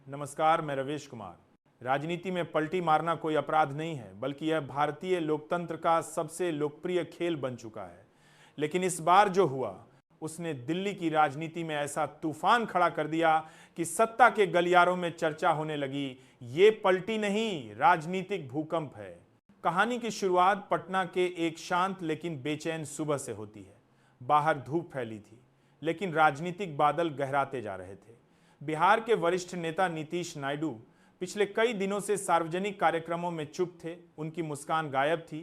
नमस्कार, मैं रवीश कुमार। राजनीति में पलटी मारना कोई अपराध नहीं है, बल्कि यह भारतीय लोकतंत्र का सबसे लोकप्रिय खेल बन चुका है। लेकिन इस बार जो हुआ उसने दिल्ली की राजनीति में ऐसा तूफान खड़ा कर दिया कि सत्ता के गलियारों में चर्चा होने लगी, ये पलटी नहीं, राजनीतिक भूकंप है। कहानी की शुरुआत पटना के एक शांत लेकिन बेचैन सुबह से होती है। बाहर धूप फैली थी, लेकिन राजनीतिक बादल गहराते जा रहे थे। बिहार के वरिष्ठ नेता नीतीश नायडू पिछले कई दिनों से सार्वजनिक कार्यक्रमों में चुप थे। उनकी मुस्कान गायब थी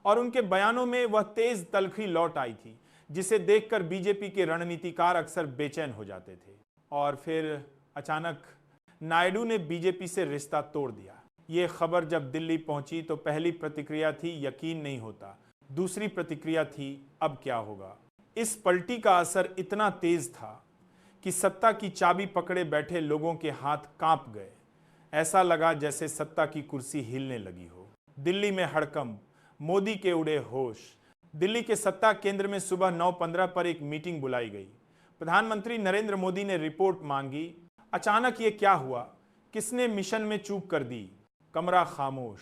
और उनके बयानों में वह तेज तलखी लौट आई थी जिसे देखकर बीजेपी के रणनीतिकार अक्सर बेचैन हो जाते थे। और फिर अचानक नायडू ने बीजेपी से रिश्ता तोड़ दिया। ये खबर जब दिल्ली पहुंची तो पहली प्रतिक्रिया थी यकीन नहीं होता। दूसरी प्रतिक्रिया थी अब क्या होगा। इस पलटी का असर इतना तेज था कि सत्ता की चाबी पकड़े बैठे लोगों के हाथ कांप गए। ऐसा लगा जैसे सत्ता की कुर्सी हिलने लगी हो। दिल्ली में हड़कंप, मोदी के उड़े होश। दिल्ली के सत्ता केंद्र में सुबह 9:15 पर एक मीटिंग बुलाई गई। प्रधानमंत्री नरेंद्र मोदी ने रिपोर्ट मांगी। अचानक ये क्या हुआ? किसने मिशन में चूक कर दी? कमरा खामोश,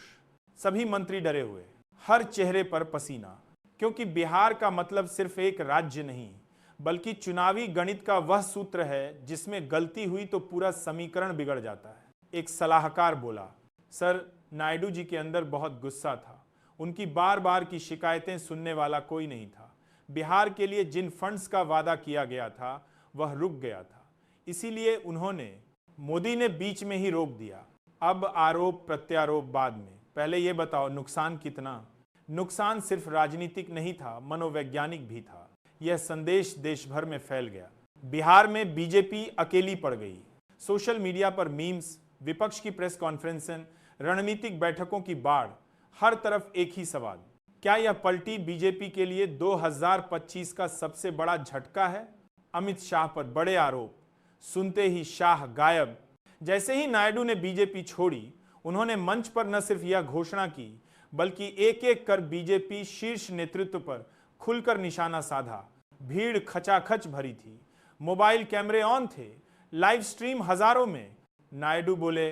सभी मंत्री डरे हुए, हर चेहरे पर पसीना। क्योंकि बिहार का मतलब सिर्फ एक राज्य नहीं, बल्कि चुनावी गणित का वह सूत्र है जिसमें गलती हुई तो पूरा समीकरण बिगड़ जाता है। एक सलाहकार बोला, सर, नायडू जी के अंदर बहुत गुस्सा था। उनकी बार बार की शिकायतें सुनने वाला कोई नहीं था। बिहार के लिए जिन फंड्स का वादा किया गया था वह रुक गया था, इसीलिए उन्होंने मोदी ने बीच में ही रोक दिया। अब आरोप प्रत्यारोप बाद में, पहले ये बताओ नुकसान कितना? नुकसान सिर्फ राजनीतिक नहीं था, मनोवैज्ञानिक भी था। यह संदेश देश भर में फैल गया। बिहार में बीजेपी अकेली पड़ गई। सोशल मीडिया पर मीम्स, विपक्ष की प्रेस कॉन्फ्रेंसें, रणनीतिक बैठकों की बाढ़, हर तरफ एक ही सवाल, क्या यह पलटी बीजेपी के लिए 2025 का सबसे बड़ा झटका है? अमित शाह पर बड़े आरोप, सुनते ही शाह गायब। जैसे ही नायडू ने बीजेपी छोड़ी, उन्होंने मंच पर न सिर्फ यह घोषणा की, बल्कि एक एक कर बीजेपी शीर्ष नेतृत्व पर खुलकर निशाना साधा। भीड़ खचाखच भरी थी, मोबाइल कैमरे ऑन थे, लाइव स्ट्रीम हजारों में। नायडू बोले,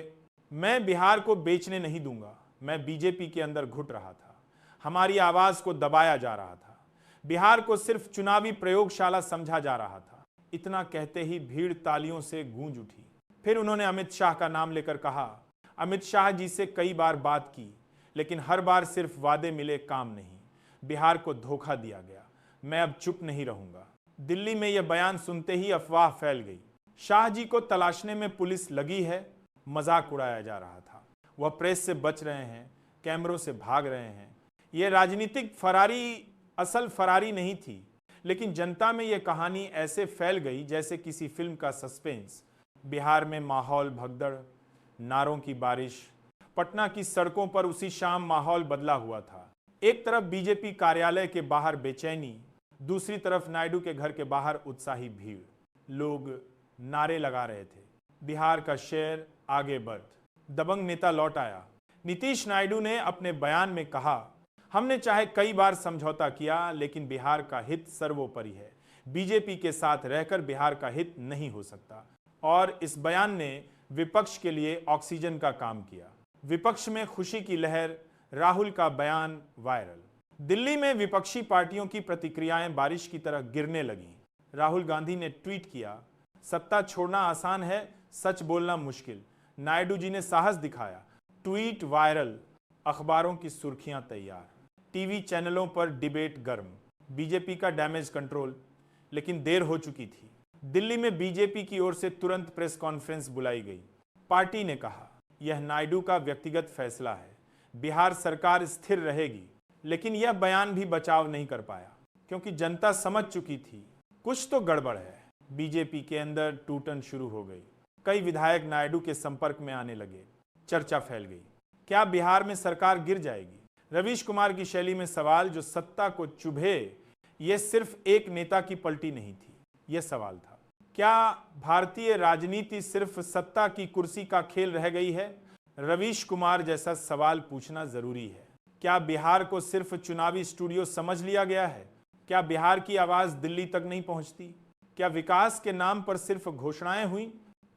मैं बिहार को बेचने नहीं दूंगा। मैं बीजेपी के अंदर घुट रहा था, हमारी आवाज को दबाया जा रहा था, बिहार को सिर्फ चुनावी प्रयोगशाला समझा जा रहा था। इतना कहते ही भीड़ तालियों से गूंज उठी। फिर उन्होंने अमित शाह का नाम लेकर कहा। अमित शाह जी से कई बार बात की, लेकिन हर बार सिर्फ वादे मिले, काम नहीं। बिहार को धोखा दिया गया, मैं अब चुप नहीं रहूंगा। दिल्ली में यह बयान सुनते ही अफवाह फैल गई। शाह जी को तलाशने में पुलिस लगी है, मजाक उड़ाया जा रहा था। वह प्रेस से बच रहे हैं, कैमरों से भाग रहे हैं। यह राजनीतिक फरारी असल फरारी नहीं थी, लेकिन जनता में यह कहानी ऐसे फैल गई जैसे किसी फिल्म का सस्पेंस। बिहार में माहौल भगदड़, नारों की बारिश। पटना की सड़कों पर उसी शाम माहौल बदला हुआ था। एक तरफ बीजेपी कार्यालय के बाहर बेचैनी, दूसरी तरफ नायडू के घर के बाहर उत्साही भीड़। लोग नारे लगा रहे थे, बिहार का शेर आगे बढ़। दबंग नेता लौट आया। नीतीश नायडू ने अपने बयान में कहा, हमने चाहे कई बार समझौता किया, लेकिन बिहार का हित सर्वोपरि है। बीजेपी के साथ रहकर बिहार का हित नहीं हो सकता। और इस बयान ने विपक्ष के लिए ऑक्सीजन का काम किया। विपक्ष में खुशी की लहर। राहुल का बयान वायरल। दिल्ली में विपक्षी पार्टियों की प्रतिक्रियाएं बारिश की तरह गिरने लगीं। राहुल गांधी ने ट्वीट किया, सत्ता छोड़ना आसान है, सच बोलना मुश्किल। नायडू जी ने साहस दिखाया। ट्वीट वायरल, अखबारों की सुर्खियां तैयार, टीवी चैनलों पर डिबेट गर्म। बीजेपी का डैमेज कंट्रोल, लेकिन देर हो चुकी थी। दिल्ली में बीजेपी की ओर से तुरंत प्रेस कॉन्फ्रेंस बुलाई गई। पार्टी ने कहा, यह नायडू का व्यक्तिगत फैसला है, बिहार सरकार स्थिर रहेगी। लेकिन यह बयान भी बचाव नहीं कर पाया, क्योंकि जनता समझ चुकी थी कुछ तो गड़बड़ है। बीजेपी के अंदर टूटन शुरू हो गई। कई विधायक नायडू के संपर्क में आने लगे। चर्चा फैल गई, क्या बिहार में सरकार गिर जाएगी? रवीश कुमार की शैली में सवाल जो सत्ता को चुभे। यह सिर्फ एक नेता की पलटी नहीं थी, यह सवाल था, क्या भारतीय राजनीति सिर्फ सत्ता की कुर्सी का खेल रह गई है? रवीश कुमार जैसा सवाल पूछना जरूरी है। क्या बिहार को सिर्फ चुनावी स्टूडियो समझ लिया गया है? क्या बिहार की आवाज दिल्ली तक नहीं पहुंचती? क्या विकास के नाम पर सिर्फ घोषणाएं हुई?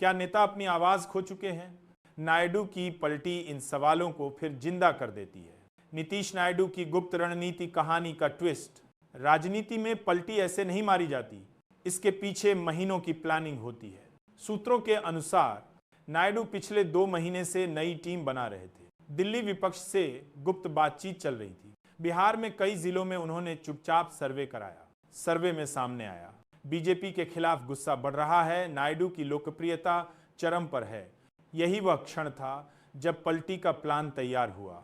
क्या नेता अपनी आवाज खो चुके हैं? नायडू की पलटी इन सवालों को फिर जिंदा कर देती है। नीतीश नायडू की गुप्त रणनीति कहानी का ट्विस्ट। राजनीति में पलटी ऐसे नहीं मारी जाती, इसके पीछे महीनों की प्लानिंग होती है। सूत्रों के अनुसार नायडू पिछले 2 महीने से नई टीम बना रहे थे। दिल्ली विपक्ष से गुप्त बातचीत चल रही थी। बिहार में कई जिलों में उन्होंने चुपचाप सर्वे कराया। सर्वे में सामने आया बीजेपी के खिलाफ गुस्सा बढ़ रहा है, नायडू की लोकप्रियता चरम पर है। यही वह क्षण था जब पलटी का प्लान तैयार हुआ।